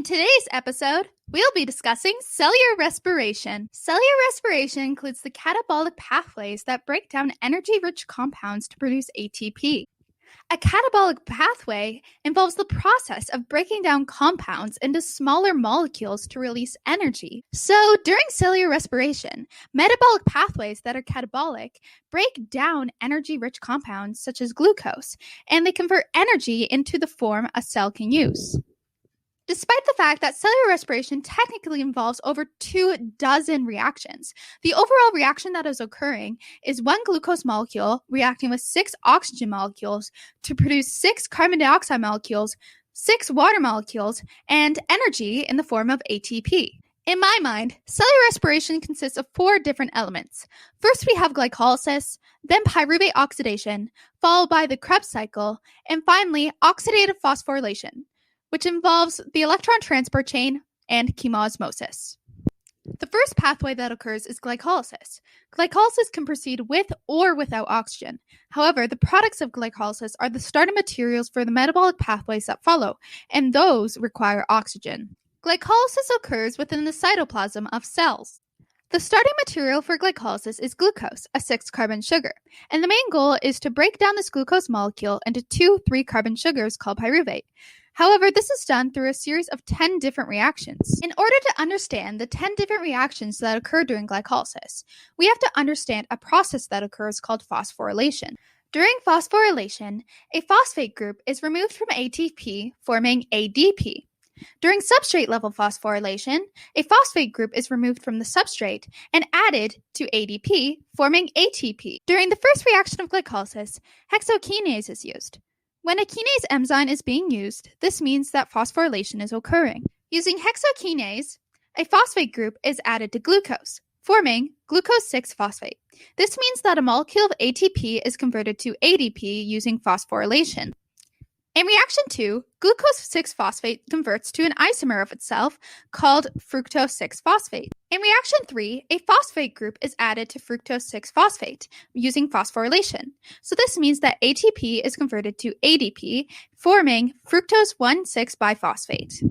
today's episode, we'll be discussing cellular respiration. Cellular respiration includes the catabolic pathways that break down energy-rich compounds to produce ATP. A catabolic pathway involves the process of breaking down compounds into smaller molecules to release energy. So, during cellular respiration, metabolic pathways that are catabolic break down energy-rich compounds such as glucose, and they convert energy into the form a cell can use. Despite the fact that cellular respiration technically involves over 24 reactions, the overall reaction that is occurring is one glucose molecule reacting with 6 oxygen molecules to produce 6 carbon dioxide molecules, 6 water molecules, and energy in the form of ATP. In my mind, cellular respiration consists of 4 different elements. First, we have glycolysis, then pyruvate oxidation, followed by the Krebs cycle, and finally, oxidative phosphorylation, which involves the electron transport chain and chemoosmosis. The first pathway that occurs is glycolysis. Glycolysis can proceed with or without oxygen. However, the products of glycolysis are the starting materials for the metabolic pathways that follow, and those require oxygen. Glycolysis occurs within the cytoplasm of cells. The starting material for glycolysis is glucose, a 6-carbon sugar, and the main goal is to break down this glucose molecule into 2 3-carbon sugars called pyruvate. However, this is done through a series of 10 different reactions. In order to understand the 10 different reactions that occur during glycolysis, we have to understand a process that occurs called phosphorylation. During phosphorylation, a phosphate group is removed from ATP, forming ADP. During substrate-level phosphorylation, a phosphate group is removed from the substrate and added to ADP, forming ATP. During the first reaction of glycolysis, hexokinase is used. When a kinase enzyme is being used, this means that phosphorylation is occurring. Using hexokinase, a phosphate group is added to glucose, forming glucose 6-phosphate. This means that a molecule of ATP is converted to ADP using phosphorylation. In reaction 2, glucose 6-phosphate converts to an isomer of itself called fructose 6-phosphate. In reaction 3, a phosphate group is added to fructose 6-phosphate using phosphorylation. So this means that ATP is converted to ADP, forming fructose 1,6-biphosphate.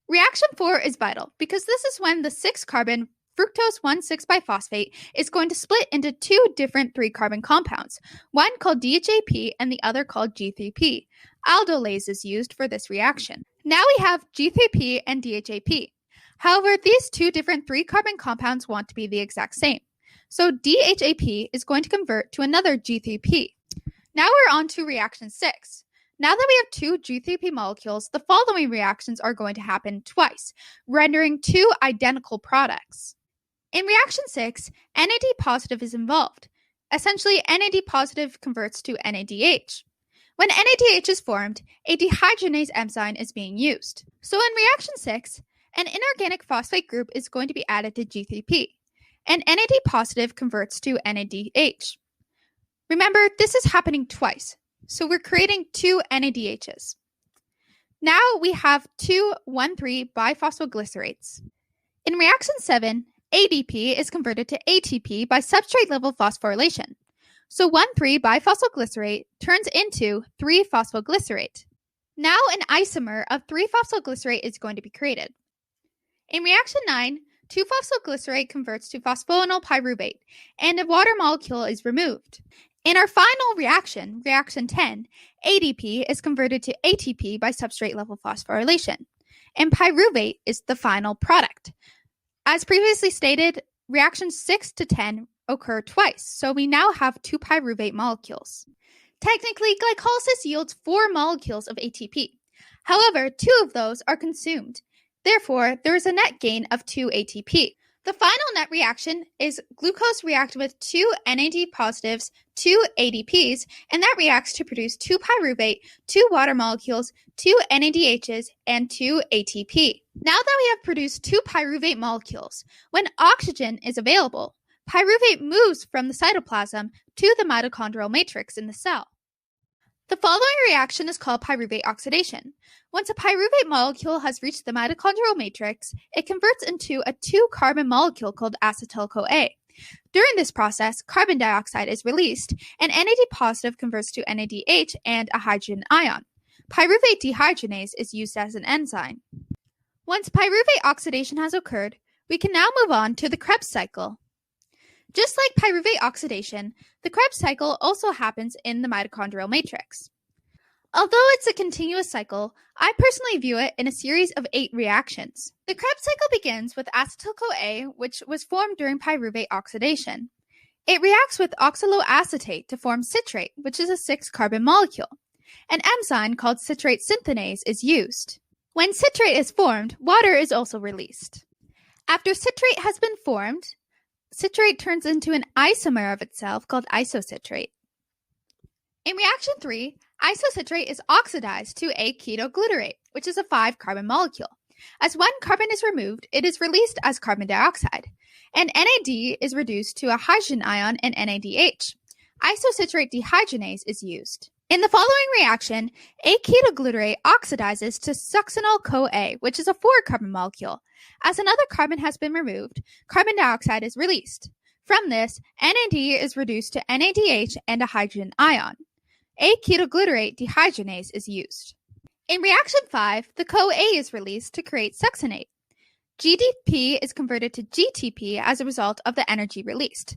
Reaction 4 is vital because this is when the 6-carbon fructose 1,6-biphosphate is going to split into 2 different 3-carbon compounds, one called DHAP and the other called G3P. Aldolase is used for this reaction. Now we have G3P and DHAP. However, these 2 different 3-carbon compounds want to be the exact same. So DHAP is going to convert to another G3P. Now we're on to reaction 6. Now that we have 2 G3P molecules, the following reactions are going to happen twice, rendering 2 identical products. In reaction 6, NAD positive is involved. Essentially, NAD positive converts to NADH. When NADH is formed, a dehydrogenase enzyme is being used. So in reaction 6, an inorganic phosphate group is going to be added to G3P, and NAD positive converts to NADH. Remember, this is happening twice, so we're creating 2 NADHs. Now we have 2 1,3-biphosphoglycerates. In reaction 7, ADP is converted to ATP by substrate-level phosphorylation. So 1,3-biphosphoglycerate turns into 3-phosphoglycerate. Now an isomer of 3-phosphoglycerate is going to be created. In reaction 9, 2-phosphoglycerate converts to phosphoenol pyruvate, and a water molecule is removed. In our final reaction, reaction 10, ADP is converted to ATP by substrate-level phosphorylation, and pyruvate is the final product. As previously stated, reactions 6 to 10 occur twice, so we now have 2 pyruvate molecules. Technically, glycolysis yields 4 molecules of ATP. However, 2 of those are consumed. Therefore, there is a net gain of 2 ATP. The final net reaction is glucose reacted with 2 NAD positives, 2 ADPs, and that reacts to produce 2 pyruvate, 2 water molecules, 2 NADHs, and 2 ATP. Now that we have produced 2 pyruvate molecules, when oxygen is available, pyruvate moves from the cytoplasm to the mitochondrial matrix in the cell. The following reaction is called pyruvate oxidation. Once a pyruvate molecule has reached the mitochondrial matrix, it converts into a 2-carbon molecule called acetyl-CoA. During this process, carbon dioxide is released, and NAD positive converts to NADH and a hydrogen ion. Pyruvate dehydrogenase is used as an enzyme. Once pyruvate oxidation has occurred, we can now move on to the Krebs cycle. Just like pyruvate oxidation, the Krebs cycle also happens in the mitochondrial matrix. Although it's a continuous cycle, I personally view it in a series of 8 reactions. The Krebs cycle begins with acetyl-CoA, which was formed during pyruvate oxidation. It reacts with oxaloacetate to form citrate, which is a 6-carbon molecule. An enzyme called citrate synthenase is used. When citrate is formed, water is also released. After citrate has been formed, citrate turns into an isomer of itself called isocitrate. In reaction 3, isocitrate is oxidized to a ketoglutarate, which is a 5-carbon molecule. As one carbon is removed, it is released as carbon dioxide, and NAD is reduced to a hydrogen ion and NADH. Isocitrate dehydrogenase is used. In the following reaction, a ketoglutarate oxidizes to succinyl-CoA, which is a 4-carbon molecule. As another carbon has been removed, carbon dioxide is released. From this, NAD is reduced to NADH and a hydrogen ion. A ketoglutarate dehydrogenase is used. In reaction 5, the CoA is released to create succinate. GDP is converted to GTP as a result of the energy released.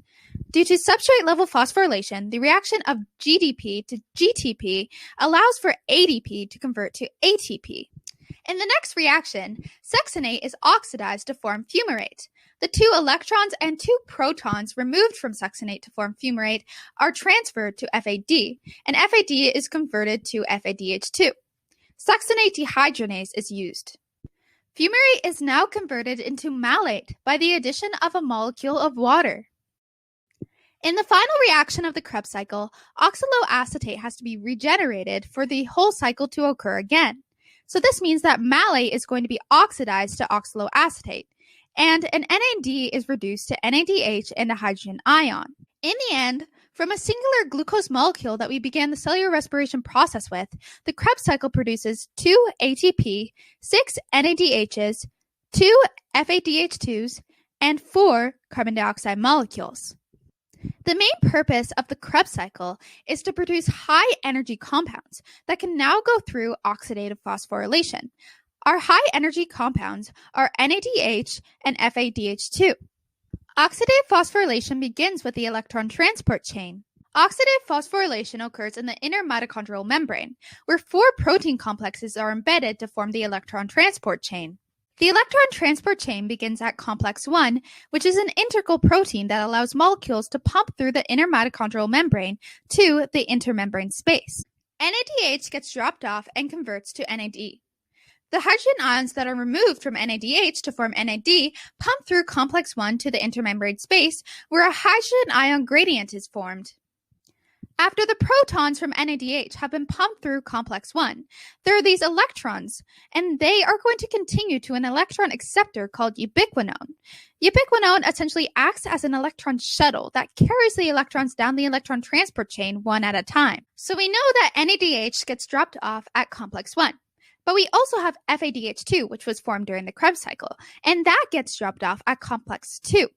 Due to substrate-level phosphorylation, the reaction of GDP to GTP allows for ADP to convert to ATP. In the next reaction, succinate is oxidized to form fumarate. The 2 electrons and 2 protons removed from succinate to form fumarate are transferred to FAD, and FAD is converted to FADH2. Succinate dehydrogenase is used. Fumarate is now converted into malate by the addition of a molecule of water. In the final reaction of the Krebs cycle, oxaloacetate has to be regenerated for the whole cycle to occur again. So this means that malate is going to be oxidized to oxaloacetate, and an NAD is reduced to NADH and a hydrogen ion. In the end, from a singular glucose molecule that we began the cellular respiration process with, the Krebs cycle produces 2 ATP, 6 NADHs, 2 FADH2s, and 4 carbon dioxide molecules. The main purpose of the Krebs cycle is to produce high-energy compounds that can now go through oxidative phosphorylation. Our high-energy compounds are NADH and FADH2. Oxidative phosphorylation begins with the electron transport chain. Oxidative phosphorylation occurs in the inner mitochondrial membrane, where 4 protein complexes are embedded to form the electron transport chain. The electron transport chain begins at complex 1, which is an integral protein that allows molecules to pump through the inner mitochondrial membrane to the intermembrane space. NADH gets dropped off and converts to NAD. The hydrogen ions that are removed from NADH to form NAD pump through complex 1 to the intermembrane space, where a hydrogen ion gradient is formed. After the protons from NADH have been pumped through complex 1, there are these electrons, and they are going to continue to an electron acceptor called ubiquinone. Ubiquinone essentially acts as an electron shuttle that carries the electrons down the electron transport chain one at a time. So we know that NADH gets dropped off at complex 1. But we also have FADH2, which was formed during the Krebs cycle, and that gets dropped off at complex 2.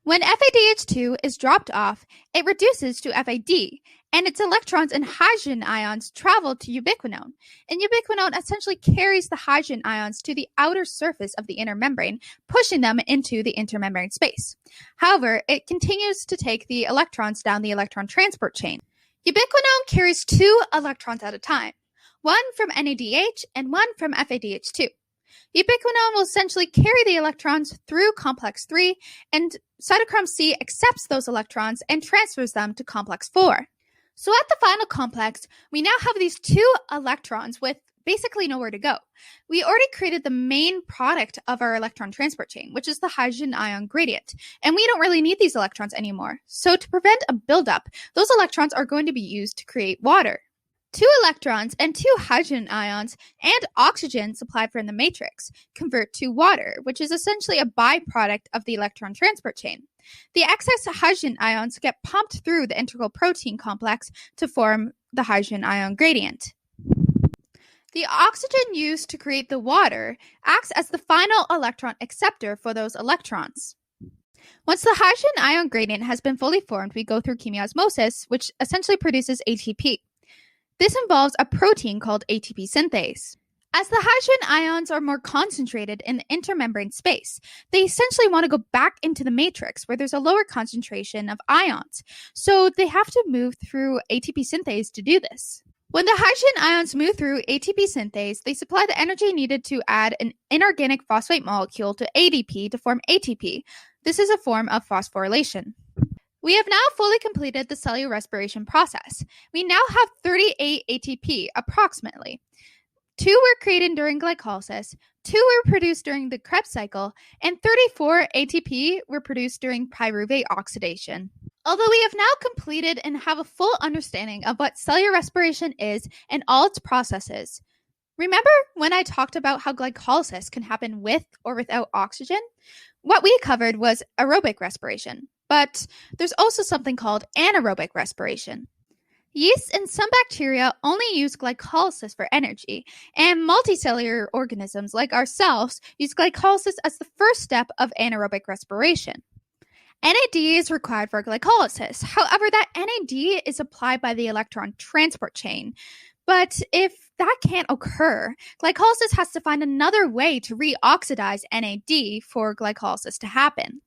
When FADH2 is dropped off, it reduces to FAD, and its electrons and hydrogen ions travel to ubiquinone. And ubiquinone essentially carries the hydrogen ions to the outer surface of the inner membrane, pushing them into the intermembrane space. However, it continues to take the electrons down the electron transport chain. Ubiquinone carries 2 electrons at a time, one from NADH and one from FADH2. Ubiquinone will essentially carry the electrons through complex 3, and cytochrome C accepts those electrons and transfers them to complex 4. So at the final complex, we now have these 2 electrons with basically nowhere to go. We already created the main product of our electron transport chain, which is the hydrogen ion gradient, and we don't really need these electrons anymore. So to prevent a buildup, those electrons are going to be used to create water. 2 electrons and 2 hydrogen ions and oxygen supplied from the matrix convert to water, which is essentially a byproduct of the electron transport chain. The excess hydrogen ions get pumped through the integral protein complex to form the hydrogen ion gradient. The oxygen used to create the water acts as the final electron acceptor for those electrons. Once the hydrogen ion gradient has been fully formed, we go through chemiosmosis, which essentially produces ATP. This involves a protein called ATP synthase. As the hydrogen ions are more concentrated in the intermembrane space, they essentially want to go back into the matrix where there's a lower concentration of ions. So they have to move through ATP synthase to do this. When the hydrogen ions move through ATP synthase, they supply the energy needed to add an inorganic phosphate molecule to ADP to form ATP. This is a form of phosphorylation. We have now fully completed the cellular respiration process. We now have 38 ATP, approximately. 2 were created during glycolysis, 2 were produced during the Krebs cycle, and 34 ATP were produced during pyruvate oxidation. Although we have now completed and have a full understanding of what cellular respiration is and all its processes, remember when I talked about how glycolysis can happen with or without oxygen? What we covered was aerobic respiration, but there's also something called anaerobic respiration. Yeast and some bacteria only use glycolysis for energy, and multicellular organisms like ourselves use glycolysis as the first step of anaerobic respiration. NAD is required for glycolysis. However, that NAD is applied by the electron transport chain. But if that can't occur, glycolysis has to find another way to reoxidize NAD for glycolysis to happen.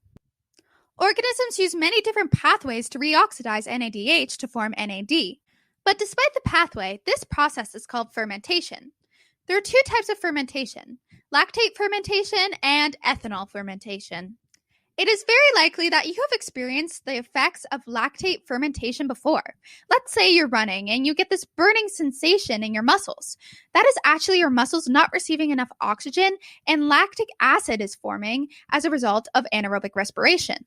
Organisms use many different pathways to reoxidize NADH to form NAD. But despite the pathway, this process is called fermentation. There are 2 types of fermentation, lactate fermentation and ethanol fermentation. It is very likely that you have experienced the effects of lactate fermentation before. Let's say you're running and you get this burning sensation in your muscles. That is actually your muscles not receiving enough oxygen, and lactic acid is forming as a result of anaerobic respiration.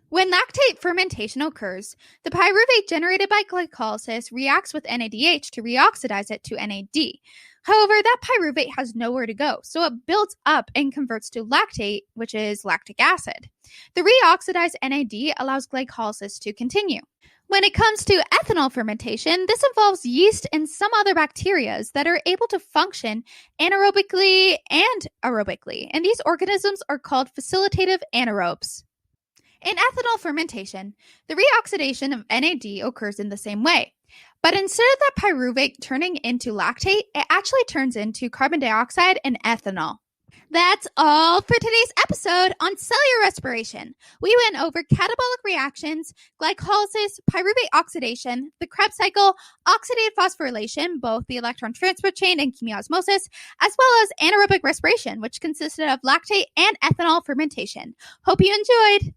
When lactate fermentation occurs, the pyruvate generated by glycolysis reacts with NADH to reoxidize it to NAD. However, that pyruvate has nowhere to go, so it builds up and converts to lactate, which is lactic acid. The reoxidized NAD allows glycolysis to continue. When it comes to ethanol fermentation, this involves yeast and some other bacteria that are able to function anaerobically and aerobically, and these organisms are called facilitative anaerobes. In ethanol fermentation, the reoxidation of NAD occurs in the same way. But instead of that pyruvate turning into lactate, it actually turns into carbon dioxide and ethanol. That's all for today's episode on cellular respiration. We went over catabolic reactions, glycolysis, pyruvate oxidation, the Krebs cycle, oxidative phosphorylation, both the electron transport chain and chemiosmosis, as well as anaerobic respiration, which consisted of lactate and ethanol fermentation. Hope you enjoyed!